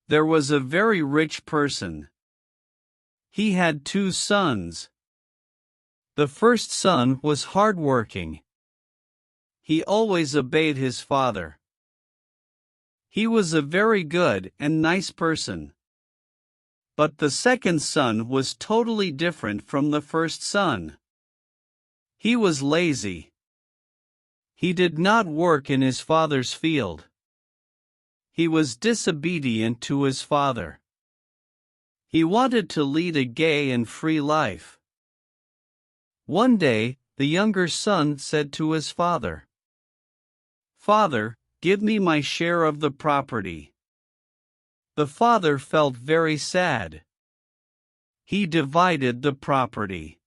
There was a very rich person. He had 2 sons. The first son was hardworking. He always obeyed his father. He was a very good and nice person. But the second son was totally different from the first son. He was lazy. He did not work in his father's field. He was disobedient to his father. He wanted to lead a gay and free life. One day, the younger son said to his father, "Father, give me my share of the property." The father felt very sad. He divided the property.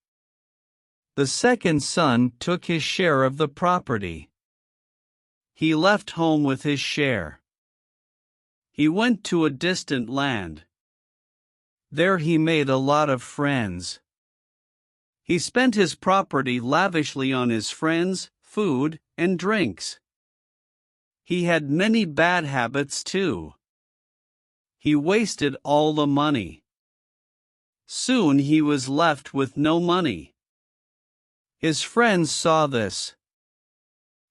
The second son took his share of the property. He left home with his share. He went to a distant land. There he made a lot of friends. He spent his property lavishly on his friends, food, and drinks. He had many bad habits too. He wasted all the money. Soon he was left with no money. His friends saw this.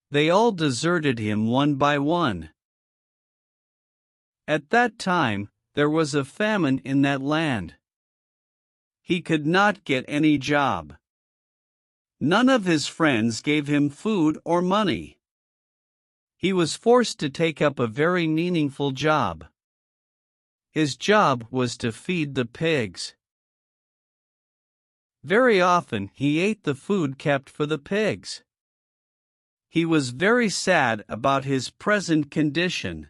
They all deserted him one by one. At that time, there was a famine in that land. He could not get any job. None of his friends gave him food or money. He was forced to take up a very meaningful job. His job was to feed the pigs. Very often he ate the food kept for the pigs. He was very sad about his present condition.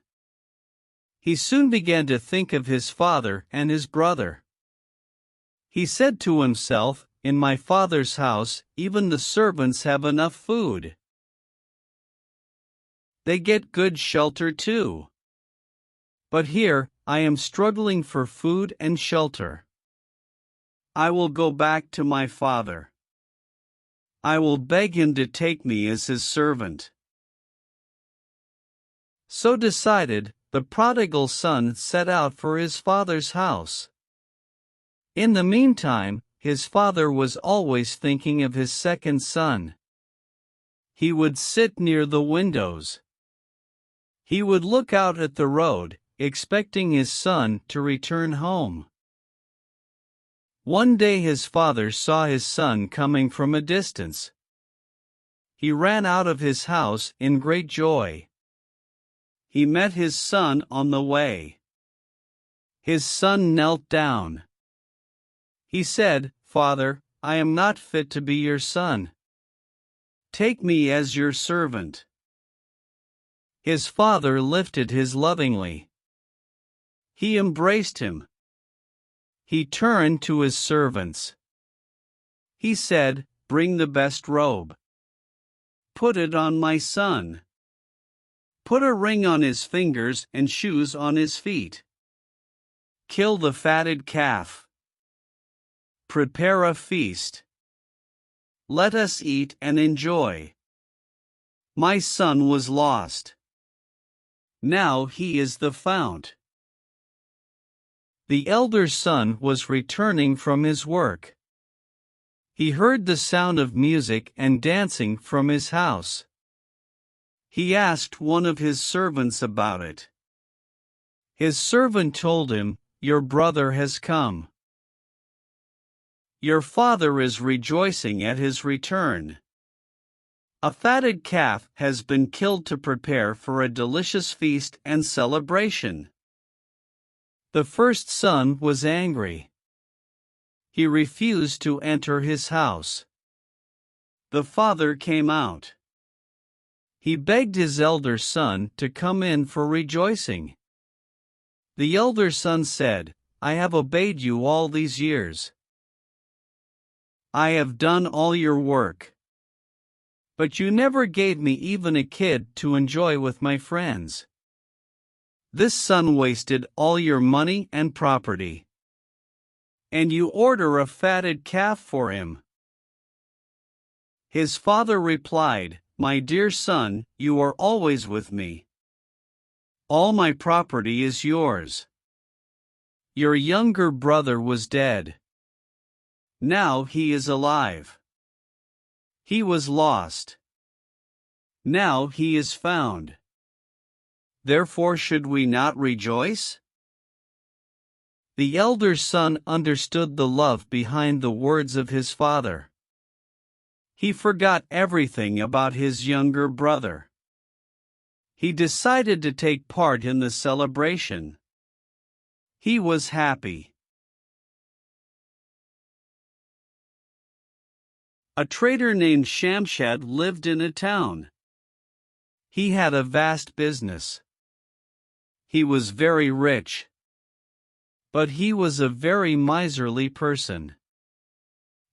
He soon began to think of his father and his brother. He said to himself, "In my father's house, even the servants have enough food. They get good shelter too. But here, I am struggling for food and shelter. I will go back to my father. I will beg him to take me as his servant." So decided, the prodigal son set out for his father's house. In the meantime, his father was always thinking of his second son. He would sit near the windows. He would look out at the road, expecting his son to return home. One day his father saw his son coming from a distance. He ran out of his house in great joy. He met his son on the way. His son knelt down. He said, "Father, I am not fit to be your son. Take me as your servant." His father lifted him lovingly. He embraced him. He turned to his servants. He said, "Bring the best robe. Put it on my son. Put a ring on his fingers and shoes on his feet. Kill the fatted calf. Prepare a feast. Let us eat and enjoy. My son was lost. Now he is the fount." The elder son was returning from his work. He heard the sound of music and dancing from his house. He asked one of his servants about it. His servant told him, "Your brother has come. Your father is rejoicing at his return. A fatted calf has been killed to prepare for a delicious feast and celebration." The first son was angry. He refused to enter his house. The father came out. He begged his elder son to come in for rejoicing. The elder son said, "I have obeyed you all these years. I have done all your work. But you never gave me even a kid to enjoy with my friends. This son wasted all your money and property. And you order a fatted calf for him." His father replied, "My dear son, you are always with me. All my property is yours. Your younger brother was dead. Now he is alive. He was lost. Now he is found. Therefore should we not rejoice? The elder son understood the love behind the words of his father. He forgot everything about his younger brother. He decided to take part in the celebration. He was happy. A trader named Shamshad lived in a town. He had a vast business. He was very rich. But he was a very miserly person.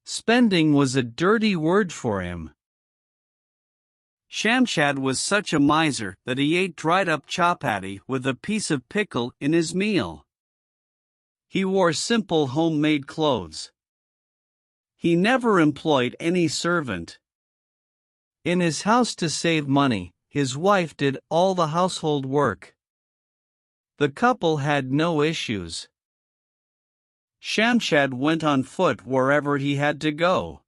Spending was a dirty word for him. Shamshad was such a miser that he ate dried-up chapati with a piece of pickle in his meal. He wore simple homemade clothes. He never employed any servant. In his house, to save money, his wife did all the household work. The couple had no issues. Shamshad went on foot wherever he had to go.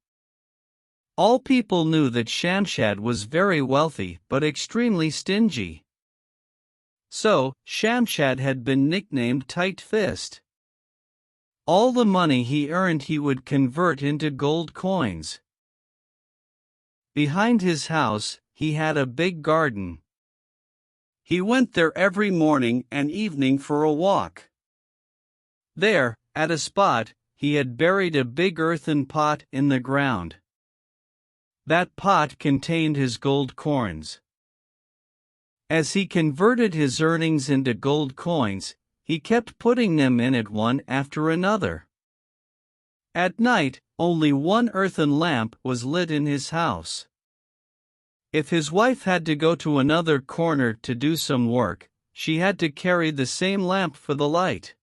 All people knew that Shamshad was very wealthy but extremely stingy. So, Shamshad had been nicknamed Tight Fist. All the money he earned he would convert into gold coins. Behind his house, he had a big garden. He went there every morning and evening for a walk. There, at a spot, he had buried a big earthen pot in the ground. That pot contained his gold coins. As he converted his earnings into gold coins, he kept putting them in it one after another. At night, only one earthen lamp was lit in his house. If his wife had to go to another corner to do some work, she had to carry the same lamp for the light.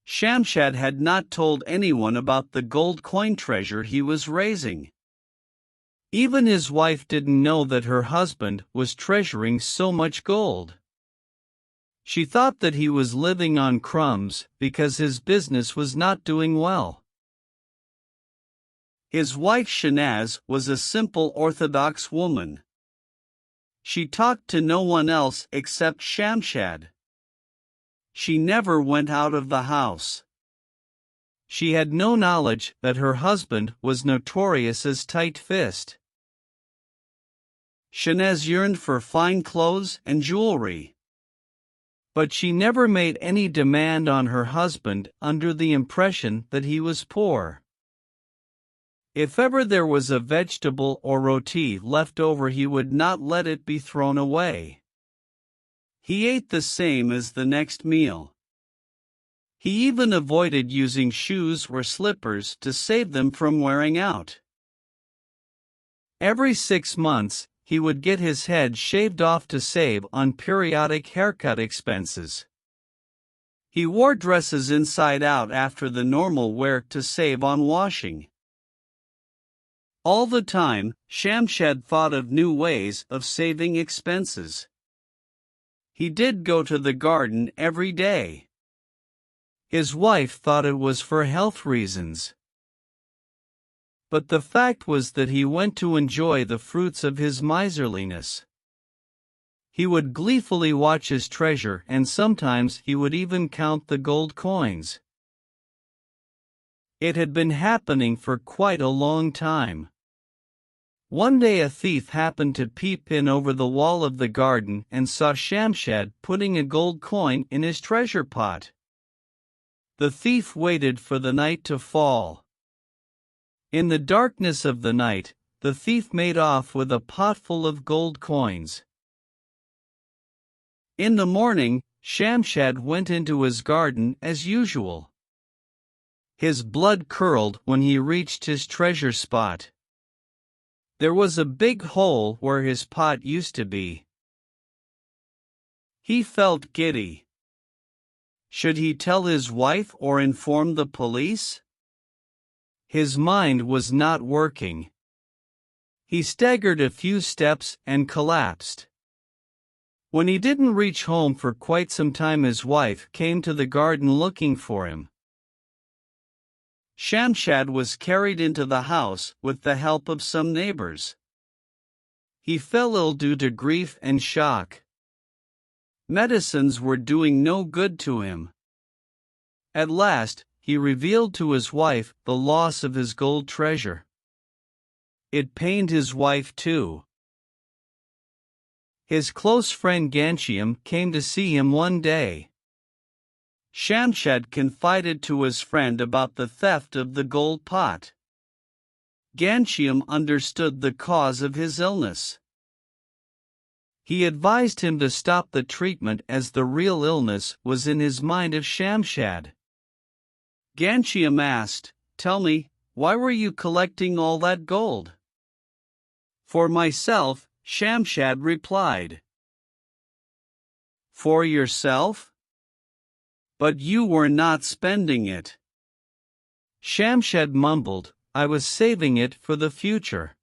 Shamshad had not told anyone about the gold coin treasure he was raising. Even his wife didn't know that her husband was treasuring so much gold. She thought that he was living on crumbs because his business was not doing well. His wife Shanaz was a simple Orthodox woman. She talked to no one else except Shamshad. She never went out of the house. She had no knowledge that her husband was notorious as Tight Fist. Shanaz yearned for fine clothes and jewelry. But she never made any demand on her husband under the impression that he was poor. If ever there was a vegetable or roti left over, he would not let it be thrown away. He ate the same as the next meal. He even avoided using shoes or slippers to save them from wearing out. Every 6 months, he would get his head shaved off to save on periodic haircut expenses. He wore dresses inside out after the normal wear to save on washing. All the time, Shamshad thought of new ways of saving expenses. He did go to the garden every day. His wife thought it was for health reasons. But the fact was that he went to enjoy the fruits of his miserliness. He would gleefully watch his treasure, and sometimes he would even count the gold coins. It had been happening for quite a long time. One day a thief happened to peep in over the wall of the garden and saw Shamshad putting a gold coin in his treasure pot. The thief waited for the night to fall. In the darkness of the night, the thief made off with a pot full of gold coins. In the morning, Shamshad went into his garden as usual. His blood curdled when he reached his treasure spot. There was a big hole where his pot used to be. He felt giddy. Should he tell his wife or inform the police? His mind was not working. He staggered a few steps and collapsed. When he didn't reach home for quite some time, his wife came to the garden looking for him. Shamshad was carried into the house with the help of some neighbors. He fell ill due to grief and shock. Medicines were doing no good to him. At last, he revealed to his wife the loss of his gold treasure. It pained his wife too. His close friend Ganshiam came to see him one day. Shamshad confided to his friend about the theft of the gold pot. Ganshiam understood the cause of his illness. He advised him to stop the treatment as the real illness was in his mind of Shamshad. Ganshiam asked, "Tell me, why were you collecting all that gold?" "For myself," Shamshad replied. "For yourself? But you were not spending it." Shamshad mumbled, "I was saving it for the future.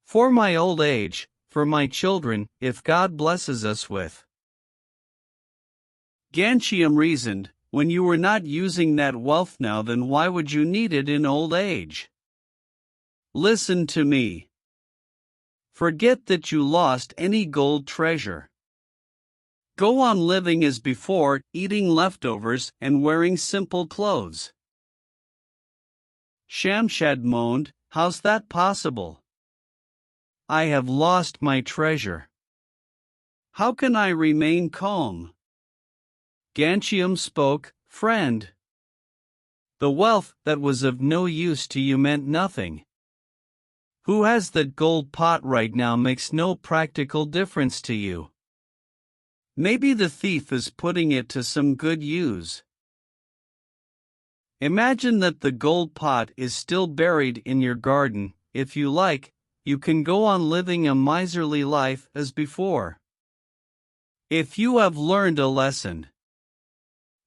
For my old age, for my children, if God blesses us with." Ganshiam reasoned, "When you were not using that wealth now, then why would you need it in old age? Listen to me. Forget that you lost any gold treasure. Go on living as before, eating leftovers and wearing simple clothes." Shamshad moaned, "How's that possible? I have lost my treasure. How can I remain calm?" Ganshiam spoke, "Friend, the wealth that was of no use to you meant nothing. Who has that gold pot right now makes no practical difference to you. Maybe the thief is putting it to some good use. Imagine that the gold pot is still buried in your garden. If you like, you can go on living a miserly life as before. If you have learned a lesson,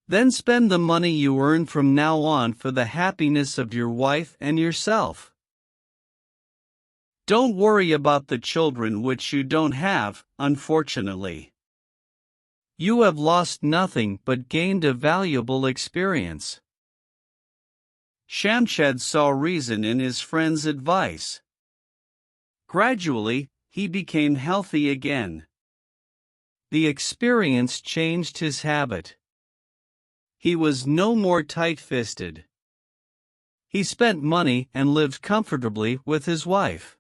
then spend the money you earn from now on for the happiness of your wife and yourself. Don't worry about the children which you don't have, unfortunately. You have lost nothing but gained a valuable experience." Shamshad saw reason in his friend's advice. Gradually, he became healthy again. The experience changed his habit. He was no more tight-fisted. He spent money and lived comfortably with his wife.